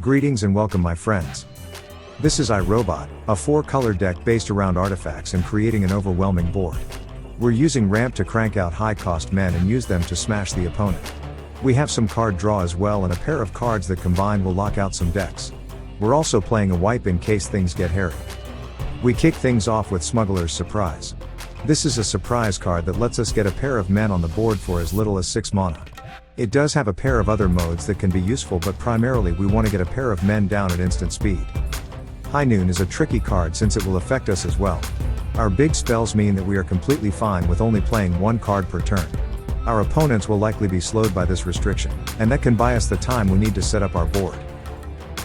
Greetings and welcome my friends. This is iRobot, a 4-color deck based around artifacts and creating an overwhelming board. We're using ramp to crank out high-cost men and use them to smash the opponent. We have some card draw as well and a pair of cards that combined will lock out some decks. We're also playing a wipe in case things get hairy. We kick things off with Smuggler's Surprise. This is a surprise card that lets us get a pair of men on the board for as little as 6 mana. It does have a pair of other modes that can be useful, but primarily we want to get a pair of men down at instant speed. High Noon is a tricky card since it will affect us as well. Our big spells mean that we are completely fine with only playing 1 card per turn. Our opponents will likely be slowed by this restriction, and that can buy us the time we need to set up our board.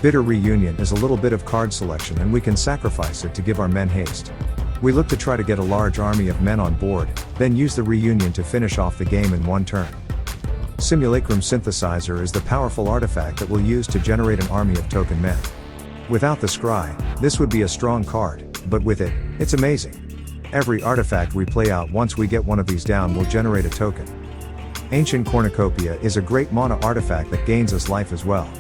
Bitter Reunion is a little bit of card selection and we can sacrifice it to give our men haste. We look to try to get a large army of men on board, then use the Reunion to finish off the game in 1 turn. Simulacrum Synthesizer is the powerful artifact that we'll use to generate an army of token men. Without the scry, this would be a strong card, but with it, it's amazing. Every artifact we play out once we get one of these down will generate a token. Ancient Cornucopia is a great mana artifact that gains us life as well.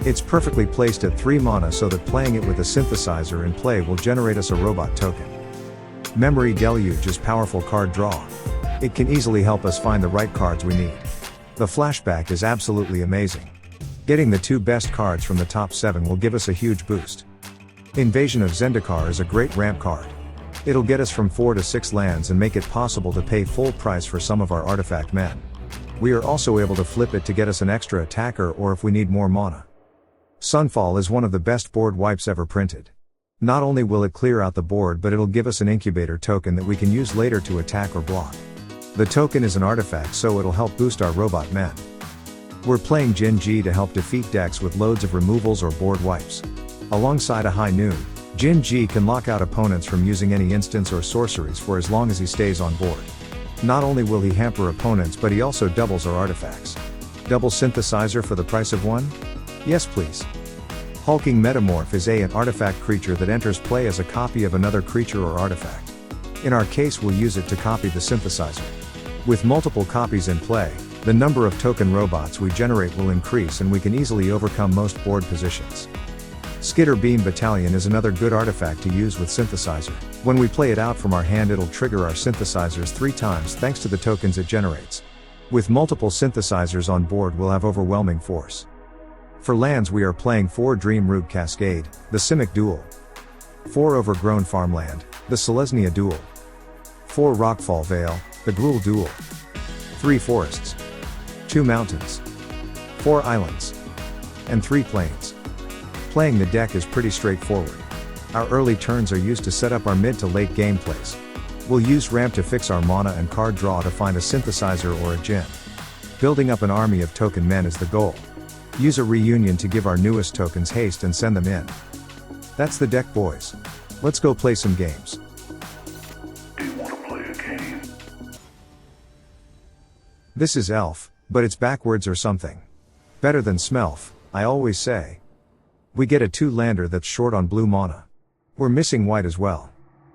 It's perfectly placed at 3 mana so that playing it with a synthesizer in play will generate us a robot token. Memory Deluge is powerful card draw. It can easily help us find the right cards we need. The flashback is absolutely amazing. Getting the 2 best cards from the top 7 will give us a huge boost. Invasion of Zendikar is a great ramp card. It'll get us from 4 to 6 lands and make it possible to pay full price for some of our artifact men. We are also able to flip it to get us an extra attacker or if we need more mana. Sunfall is one of the best board wipes ever printed. Not only will it clear out the board, but it'll give us an incubator token that we can use later to attack or block. The token is an artifact, so it'll help boost our robot men. We're playing Jin Ji to help defeat decks with loads of removals or board wipes. Alongside a High Noon, Jin Ji can lock out opponents from using any instants or sorceries for as long as he stays on board. Not only will he hamper opponents, but he also doubles our artifacts. Double Synthesizer for the price of 1? Yes please. Hulking Metamorph is an artifact creature that enters play as a copy of another creature or artifact. In our case we'll use it to copy the synthesizer. With multiple copies in play, the number of token robots we generate will increase and we can easily overcome most board positions. Skitter Beam Battalion is another good artifact to use with synthesizer. When we play it out from our hand it'll trigger our synthesizers 3 times thanks to the tokens it generates. With multiple synthesizers on board we'll have overwhelming force. For lands we are playing 4 Dream Root Cascade, the Simic Duel. 4 Overgrown Farmland, the Selesnya Duel. 4 Rockfall Vale, the Gruul Duel. 3 Forests. 2 Mountains. 4 Islands. And 3 Plains. Playing the deck is pretty straightforward. Our early turns are used to set up our mid to late game plays. We'll use ramp to fix our mana and card draw to find a synthesizer or a gem. Building up an army of token men is the goal. Use a Reunion to give our newest tokens haste and send them in. That's the deck boys. Let's go play some games. Do you want to play a game? This is Elf, but it's backwards or something. Better than Smelf, I always say. We get a 2-lander that's short on blue mana. We're missing white as well.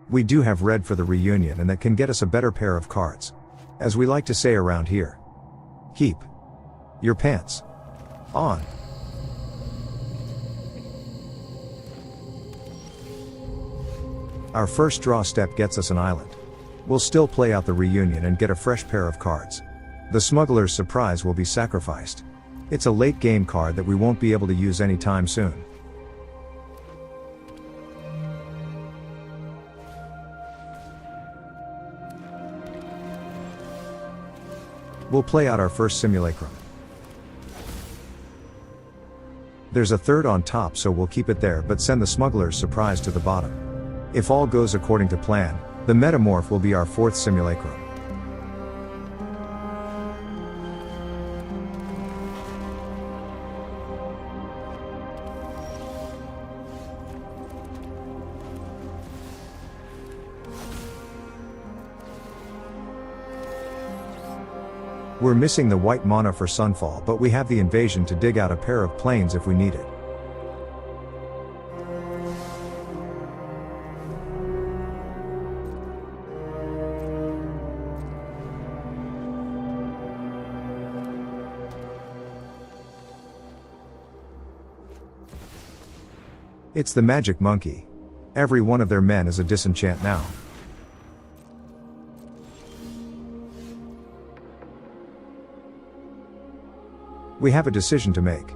We do have red for the Reunion and that can get us a better pair of cards. As we like to say around here. Keep your pants on. Our first draw step gets us an island. We'll still play out the Reunion and get a fresh pair of cards. The Smuggler's Surprise will be sacrificed. It's a late game card that we won't be able to use anytime soon. We'll play out our first Simulacrum. There's a 3rd on top, so we'll keep it there but send the Smuggler's Surprise to the bottom. If all goes according to plan, the Metamorph will be our 4th Simulacrum. We're missing the white mana for Sunfall, but we have the Invasion to dig out a pair of plains if we need it. It's the magic monkey. Every one of their men is a disenchant now. We have a decision to make.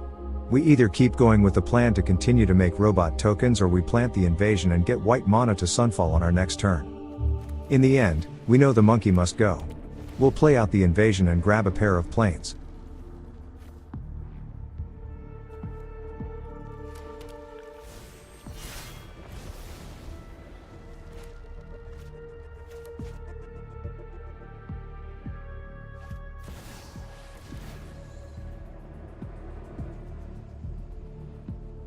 We either keep going with the plan to continue to make robot tokens, or we plant the invasion and get white mana to Sunfall on our next turn. In the end, we know the monkey must go. We'll play out the invasion and grab a pair of planes.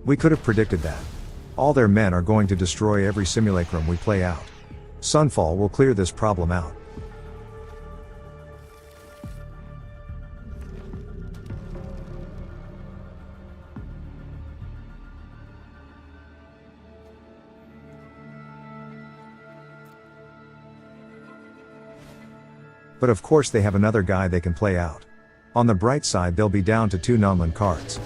We could have predicted that. All their men are going to destroy every simulacrum we play out. Sunfall will clear this problem out. But of course they have another guy they can play out. On the bright side, they'll be down to 2 non-land cards.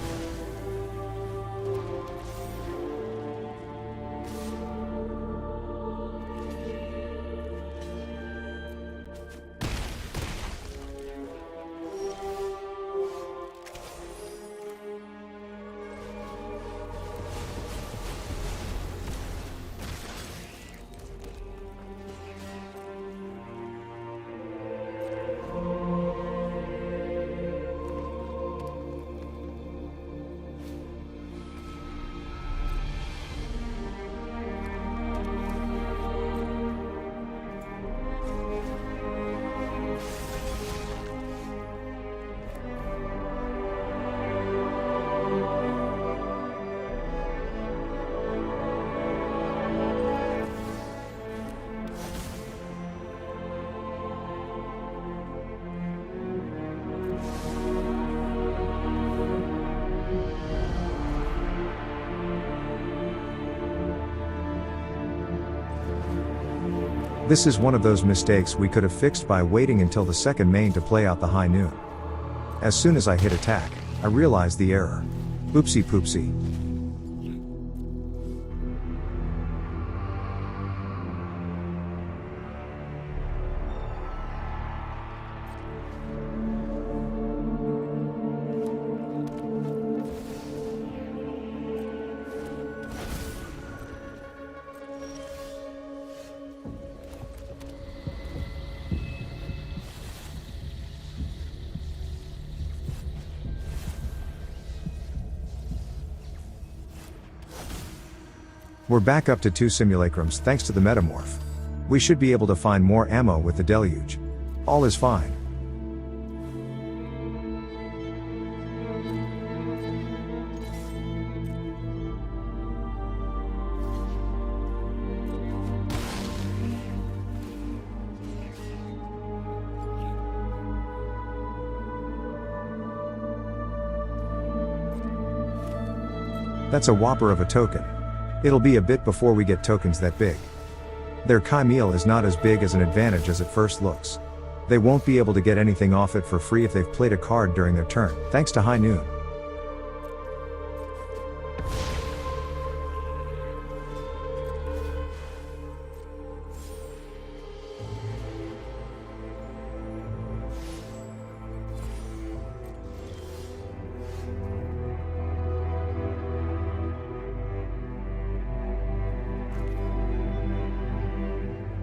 This is one of those mistakes we could have fixed by waiting until the second main to play out the high noon. As soon as I hit attack, I realized the error. Oopsie poopsie. We're back up to 2 simulacrums thanks to the metamorph. We should be able to find more ammo with the deluge. All is fine. That's a whopper of a token. It'll be a bit before we get tokens that big. Their Chimel is not as big as an advantage as it first looks. They won't be able to get anything off it for free if they've played a card during their turn, thanks to High Noon.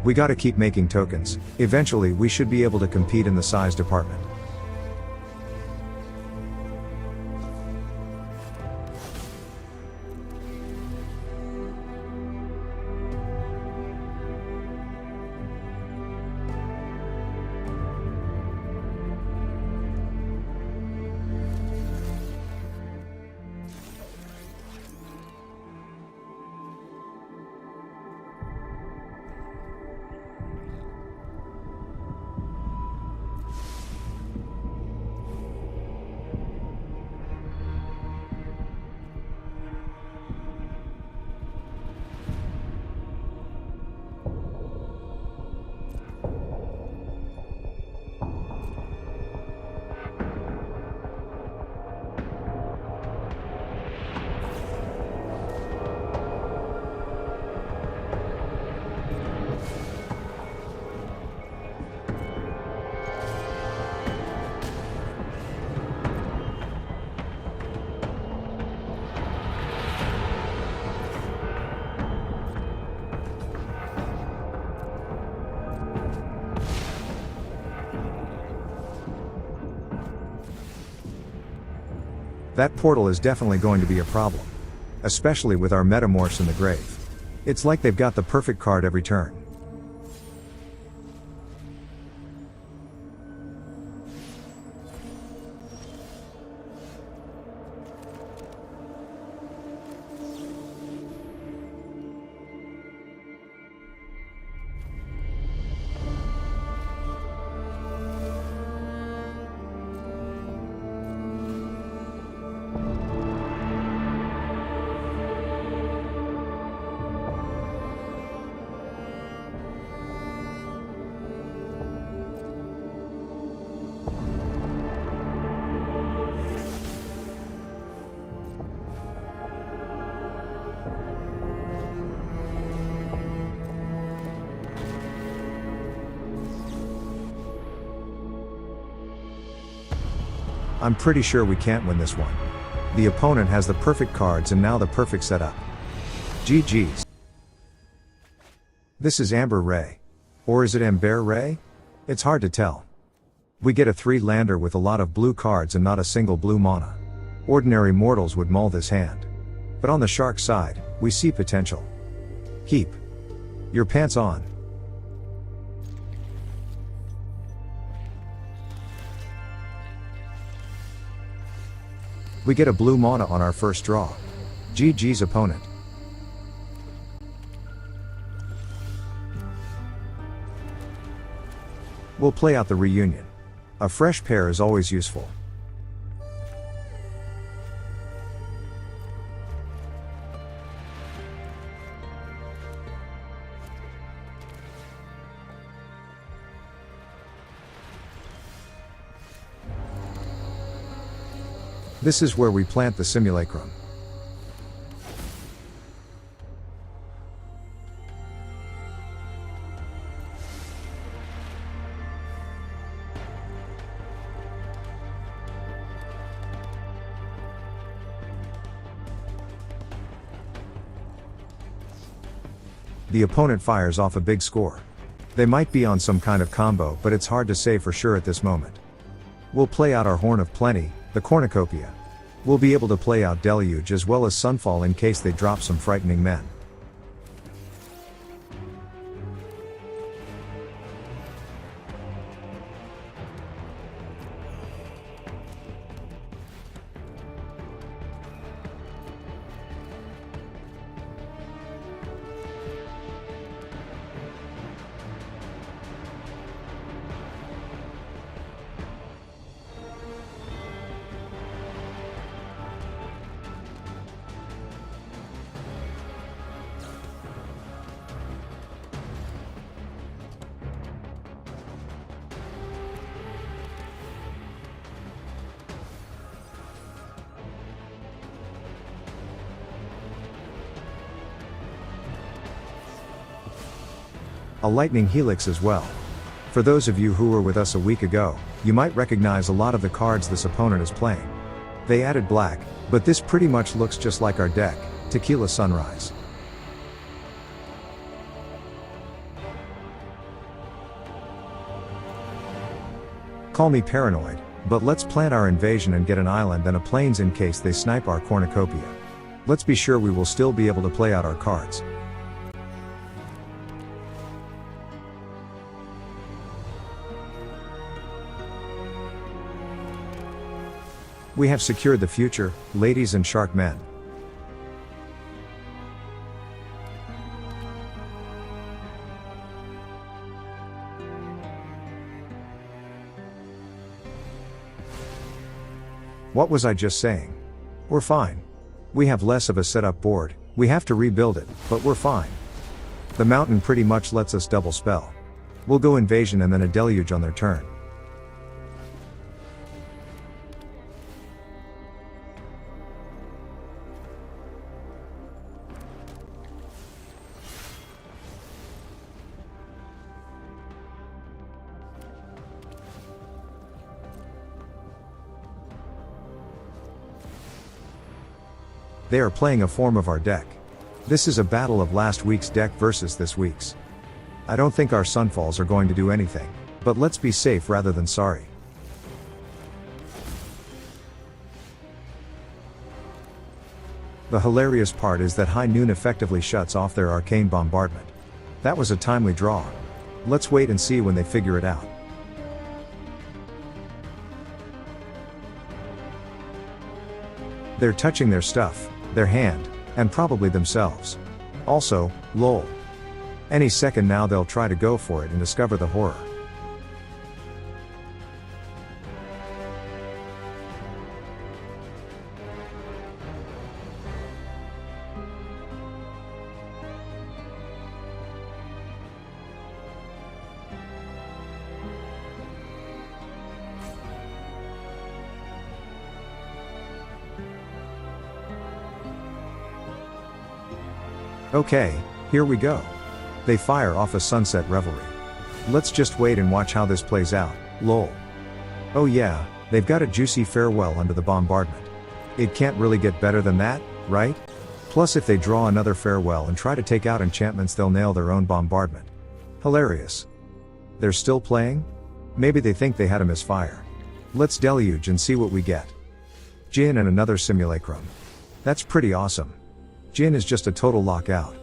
We gotta keep making tokens. Eventually we should be able to compete in the size department. That portal is definitely going to be a problem. Especially with our metamorphs in the grave. It's like they've got the perfect card every turn. I'm pretty sure we can't win this one. The opponent has the perfect cards and now the perfect setup. GG's. This is Amber Ray. Or is it Amber Ray? It's hard to tell. We get a 3-lander with a lot of blue cards and not a single blue mana. Ordinary mortals would mull this hand. But on the shark side, we see potential. Keep your pants on. We get a blue mana on our first draw. GG's opponent. We'll play out the reunion. A fresh pair is always useful. This is where we plant the simulacrum. The opponent fires off a big score. They might be on some kind of combo, but it's hard to say for sure at this moment. We'll play out our Horn of Plenty, the Cornucopia. We'll be able to play out Deluge as well as Sunfall in case they drop some frightening men. A lightning helix as well. For those of you who were with us a week ago, you might recognize a lot of the cards this opponent is playing. They added black, but this pretty much looks just like our deck, Tequila Sunrise. Call me paranoid, but let's plant our invasion and get an island and a plains in case they snipe our cornucopia. Let's be sure we will still be able to play out our cards. We have secured the future, ladies and shark men. What was I just saying? We're fine. We have less of a setup board, we have to rebuild it, but we're fine. The mountain pretty much lets us double spell. We'll go invasion and then a deluge on their turn. They are playing a form of our deck. This is a battle of last week's deck versus this week's. I don't think our Sunfalls are going to do anything, but let's be safe rather than sorry. The hilarious part is that High Noon effectively shuts off their arcane bombardment. That was a timely draw. Let's wait and see when they figure it out. They're touching their stuff, their hand, and probably themselves. Also, lol. Any second now they'll try to go for it and discover the horror. Okay, here we go. They fire off a sunset revelry. Let's just wait and watch how this plays out, lol. Oh yeah, they've got a juicy farewell under the bombardment. It can't really get better than that, right? Plus if they draw another farewell and try to take out enchantments they'll nail their own bombardment. Hilarious. They're still playing? Maybe they think they had a misfire. Let's deluge and see what we get. Jin and another simulacrum. That's pretty awesome. Jin is just a total lockout.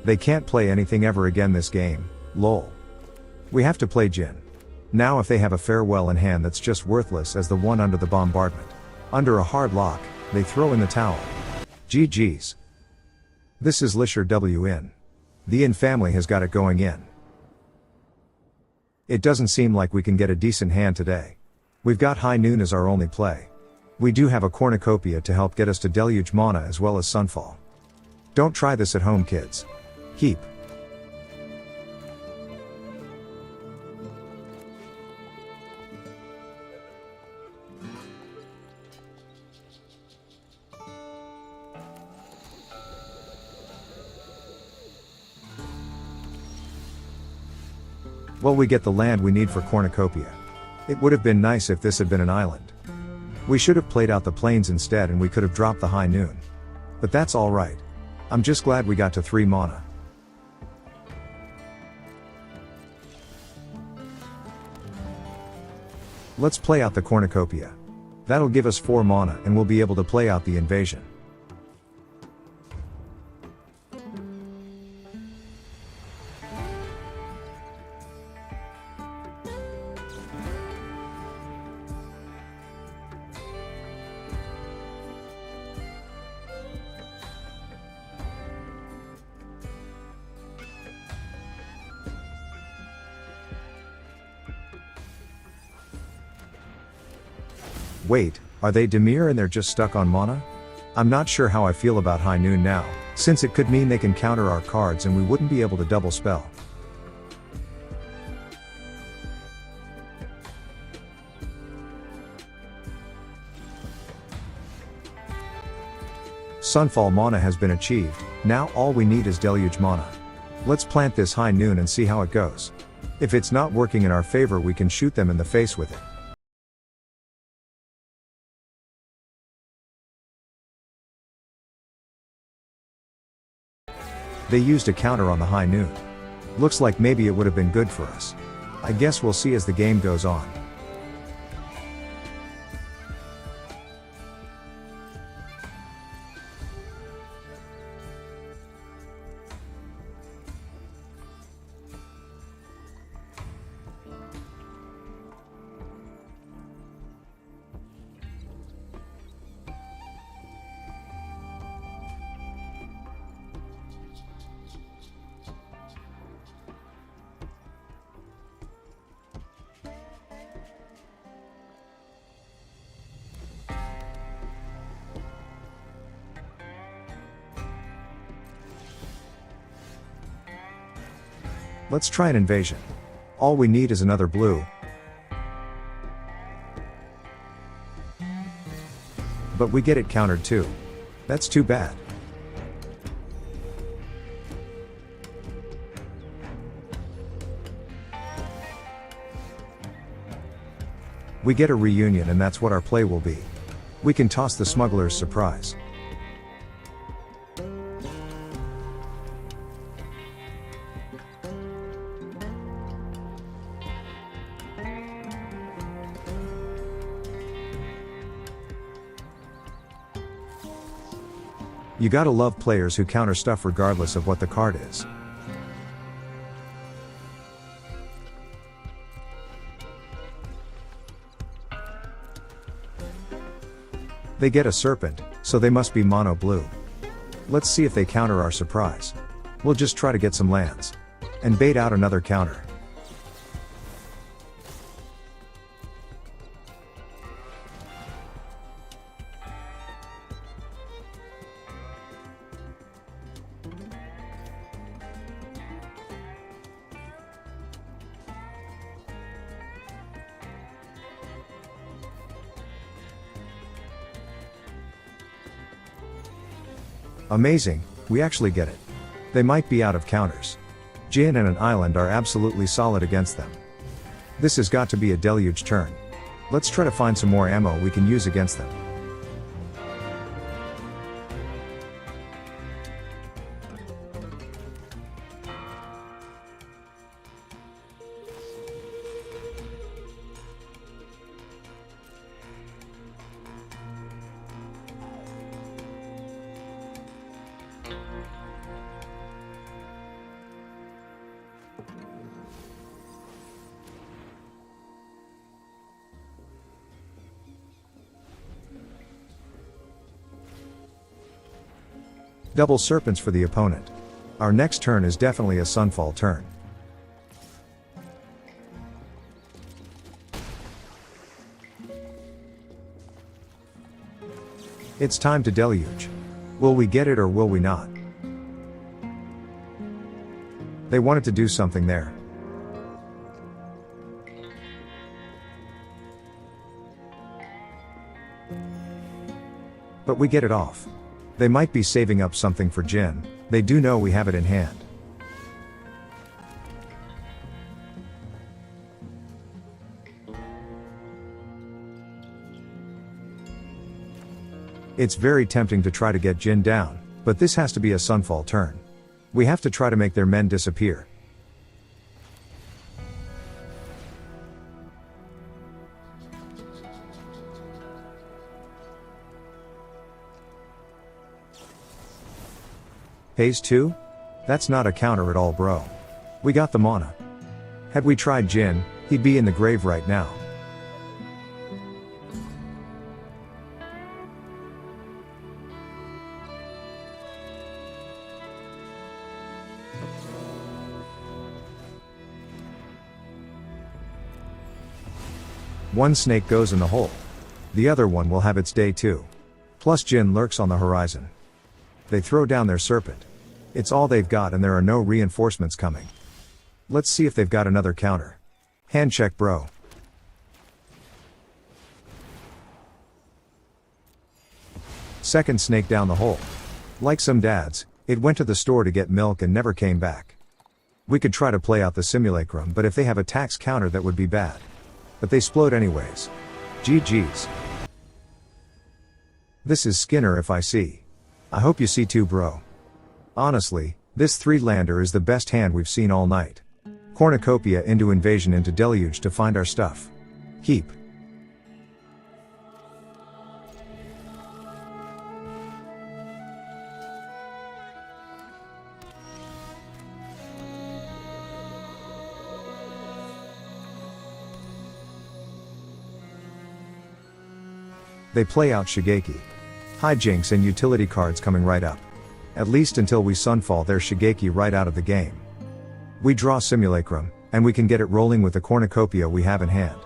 They can't play anything ever again this game, lol. We have to play Jin. Now if they have a farewell in hand that's just worthless as the one under the bombardment. Under a hard lock, they throw in the towel. GG's. This is Lisher WN. The In family has got it going in. It doesn't seem like we can get a decent hand today. We've got High Noon as our only play. We do have a cornucopia to help get us to deluge mana as well as Sunfall. Don't try this at home, kids. Heap. Well, we get the land we need for cornucopia. It would have been nice if this had been an island. We should have played out the plains instead and we could have dropped the High Noon. But that's alright. I'm just glad we got to 3 mana. Let's play out the cornucopia. That'll give us 4 mana and we'll be able to play out the invasion. Wait, are they Dimir and they're just stuck on mana? I'm not sure how I feel about High Noon now, since it could mean they can counter our cards and we wouldn't be able to double spell. Sunfall mana has been achieved, now all we need is deluge mana. Let's plant this High Noon and see how it goes. If it's not working in our favor we can shoot them in the face with it. They used a counter on the High Noon. Looks like maybe it would have been good for us. I guess we'll see as the game goes on. Let's try an invasion. All we need is another blue. But we get it countered too. That's too bad. We get a reunion and that's what our play will be. We can toss the smuggler's surprise. You gotta love players who counter stuff regardless of what the card is. They get a serpent, so they must be mono blue. Let's see if they counter our surprise. We'll just try to get some lands. And bait out another counter. Amazing, we actually get it. They might be out of counters. Jin and an island are absolutely solid against them. This has got to be a deluge turn. Let's try to find some more ammo we can use against them. Double serpents for the opponent. Our next turn is definitely a sunfall turn. It's time to deluge. Will we get it or will we not? They wanted to do something there. But we get it off. They might be saving up something for Jin, they do know we have it in hand. It's very tempting to try to get Jin down, but this has to be a sunfall turn. We have to try to make their men disappear. Haste 2? That's not a counter at all, bro. We got the mana. Had we tried Jin, he'd be in the grave right now. One snake goes in the hole. The other one will have its day too. Plus Jin lurks on the horizon. They throw down their serpent. It's all they've got and there are no reinforcements coming. Let's see if they've got another counter. Hand check, bro. Second snake down the hole. Like some dads, it went to the store to get milk and never came back. We could try to play out the simulacrum, but if they have a tax counter that would be bad. But they explode anyways. GG's. This is Skinner if I see. I hope you see too, bro. Honestly, this 3-lander is the best hand we've seen all night. Cornucopia into invasion into deluge to find our stuff. Keep. They play out Shigeki. Hijinks and utility cards coming right up. At least until we sunfall their Shigeki right out of the game. We draw Simulacrum, and we can get it rolling with the cornucopia we have in hand.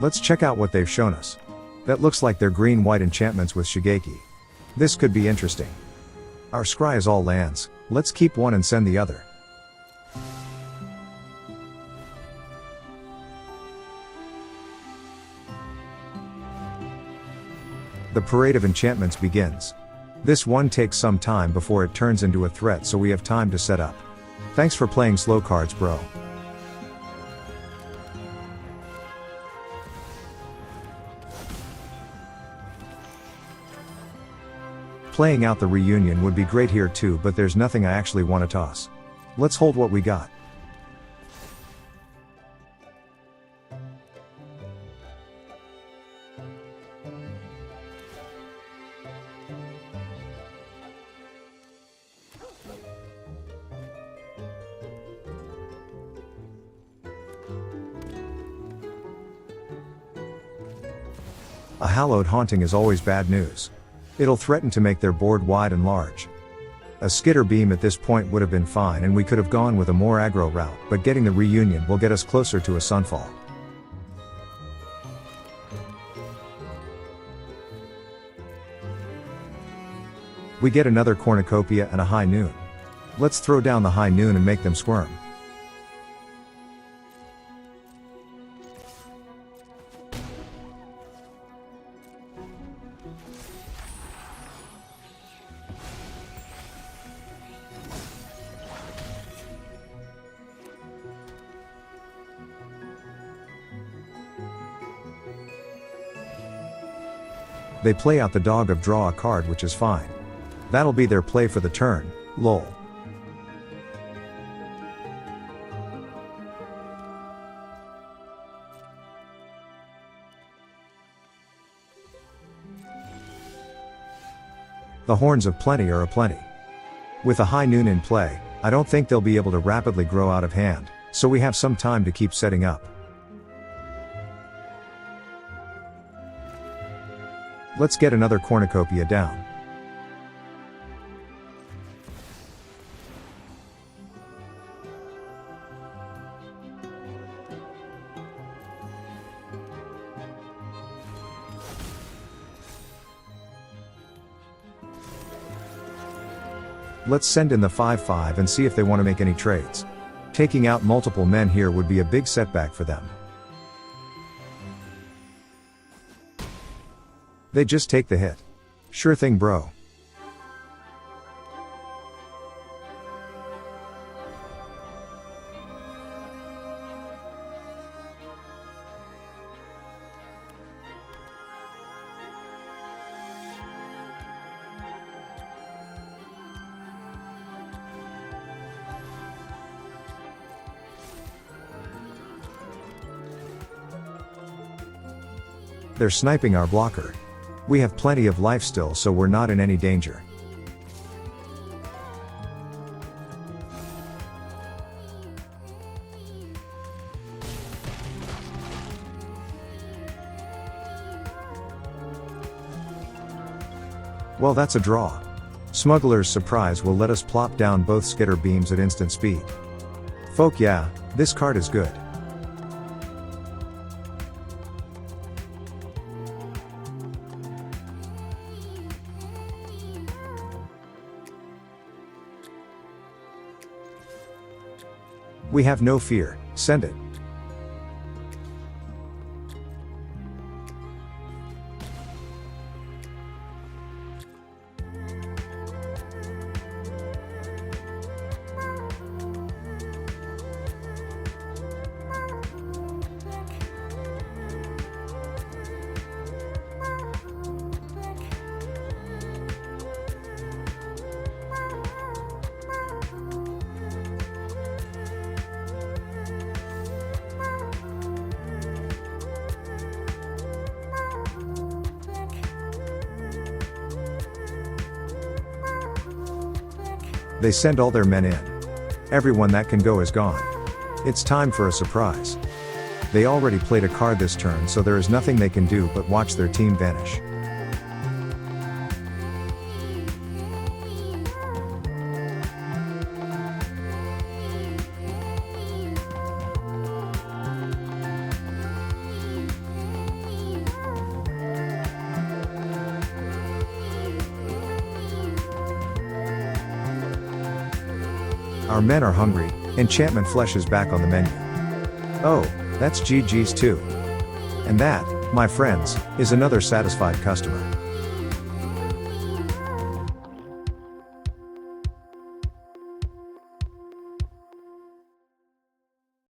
Let's check out what they've shown us. That looks like their green-white enchantments with Shigeki. This could be interesting. Our scry is all lands, let's keep one and send the other. The parade of enchantments begins. This one takes some time before it turns into a threat, so we have time to set up. Thanks for playing slow cards, bro. Playing out the reunion would be great here too, but there's nothing I actually want to toss. Let's hold what we got. A hallowed haunting is always bad news. It'll threaten to make their board wide and large. A skitter beam at this point would have been fine, and we could have gone with a more aggro route, but getting the reunion will get us closer to a sunfall. We get another cornucopia and a high noon. Let's throw down the high noon and make them squirm. They play out the dog of draw a card, which is fine. That'll be their play for the turn, lol. The horns of plenty are aplenty. With a high noon in play, I don't think they'll be able to rapidly grow out of hand, so we have some time to keep setting up. Let's get another cornucopia down. Let's send in the 5/5 and see if they want to make any trades. Taking out multiple men here would be a big setback for them. They just take the hit. Sure thing, bro. They're sniping our blocker. We have plenty of life still, so we're not in any danger. Well, that's a draw. Smuggler's Surprise will let us plop down both skitter beams at instant speed. Folk, yeah, this card is good. We have no fear, send it. They send all their men in. Everyone that can go is gone. It's time for a surprise. They already played a card this turn, so there is nothing they can do but watch their team vanish. Our men are hungry. Enchantment Flesh is back on the menu. Oh, that's GG's too. And that, my friends, is another satisfied customer.